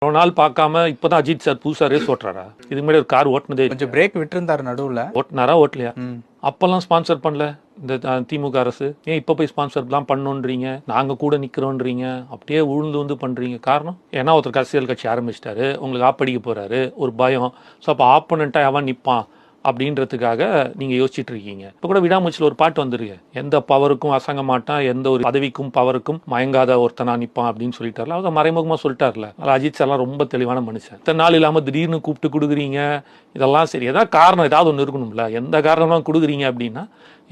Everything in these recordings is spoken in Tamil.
ரொம்ப நாள் பார்க்காம இப்பதான் அஜித் சார் புதுசா ரேஸ் ஓட்டுறாரா? இதுக்கு முன்னாடி ஒரு கார் ஓட்டுனதே கொஞ்சம் பிரேக் விட்டுருந்தாரு நடுவுல. ஓட்டுனாரா ஓட்டலையா? அப்பெல்லாம் ஸ்பான்சர் பண்ணல இந்த திமுக அரசு. ஏன் இப்ப போய் ஸ்பான்சர்லாம் பண்ணோன்றீங்க, நாங்க கூட நிக்கிறோன்றீங்க, அப்படியே உழுந்து வந்து பண்றீங்க? காரணம் ஏன்னா ஒருத்தர் அரசியல் கட்சி ஆரம்பிச்சிட்டாரு, உங்களுக்கு ஆப்படிக்க போறாரு, ஒரு பயம். ஸோ அப்போ ஆப்போனண்டா எவன் நிற்பான் அப்படின்றதுக்காக நீங்க யோசிச்சுட்டு இருக்கீங்க. இப்போ கூட விடாமுச்சில் ஒரு பாட்டு வந்துருக்கு, எந்த பவருக்கும் அசங்க மாட்டான், எந்த ஒரு பதவிக்கும் பவருக்கும் மயங்காத ஒருத்தனா நிற்பான் அப்படின்னு சொல்லிட்டார்ல. அவர் மறைமுகமா சொல்லிட்டார்ல. அஜித் சார்லாம் ரொம்ப தெளிவான மனுஷன். இத்தனை நாள் இல்லாம திடீர்னு கூப்பிட்டு கொடுக்குறீங்க, இதெல்லாம் சரி. ஏதாவது காரணம் ஏதாவது ஒன்று இருக்கணும்ல. எந்த காரணம்லாம் கொடுக்குறீங்க அப்படின்னா,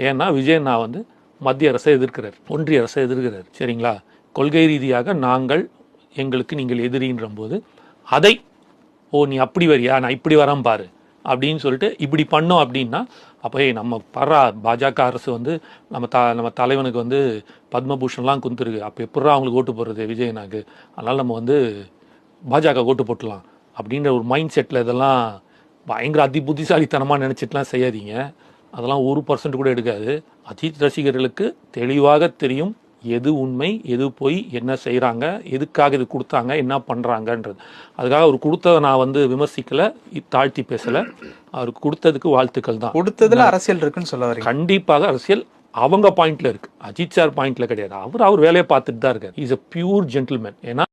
ஏன்னா விஜய் நான் வந்து மத்திய அரசை எதிர்க்கிறார், ஒன்றிய அரசை எதிர்க்கிறார், சரிங்களா? கொள்கை ரீதியாக நாங்கள் எங்களுக்கு நீங்கள் எதிரின்ற போது அதை நீ அப்படி வரியா, நான் இப்படி வரேன் பாரு அப்படின்னு சொல்லிட்டு இப்படி பண்ணோம் அப்படின்னா, அப்போ நம்ம பரா பாஜக அரசு வந்து நம்ம தலைவனுக்கு வந்து பத்மபூஷன்லாம் குந்துருக்கு, அப்போ எப்படா அவங்களுக்கு ஓட்டு போடுறது விஜயனாக்கு, அதனால் நம்ம வந்து பாஜக ஓட்டு போட்டுடலாம் அப்படின்ற ஒரு மைண்ட் செட்டில் இதெல்லாம் பயங்கர புத்திசாலித்தனமாக நினச்சிட்டுலாம் செய்யாதீங்க. அதெல்லாம் 1% கூட எடுக்காது. அஜித் ரசிகர்களுக்கு தெளிவாக தெரியும் எது உண்மை, எது போய், என்ன செய்கிறாங்க, எதுக்காக இது கொடுத்தாங்க, என்ன பண்ணுறாங்கன்றது. அதுக்காக அவர் கொடுத்ததை நான் வந்து விமர்சிக்கலை, தாழ்த்தி பேசலை. அவருக்கு கொடுத்ததுக்கு வாழ்த்துக்கள் தான். கொடுத்ததுல அரசியல் இருக்குன்னு சொல்ல வரீங்க? கண்டிப்பாக அரசியல் அவங்க பாயிண்ட்ல இருக்கு, அஜித் சார் பாயிண்ட்ல கிடையாது. அவர் வேலையை பார்த்துட்டு தான் இருக்கார். Is a pure gentleman. ஏன்னா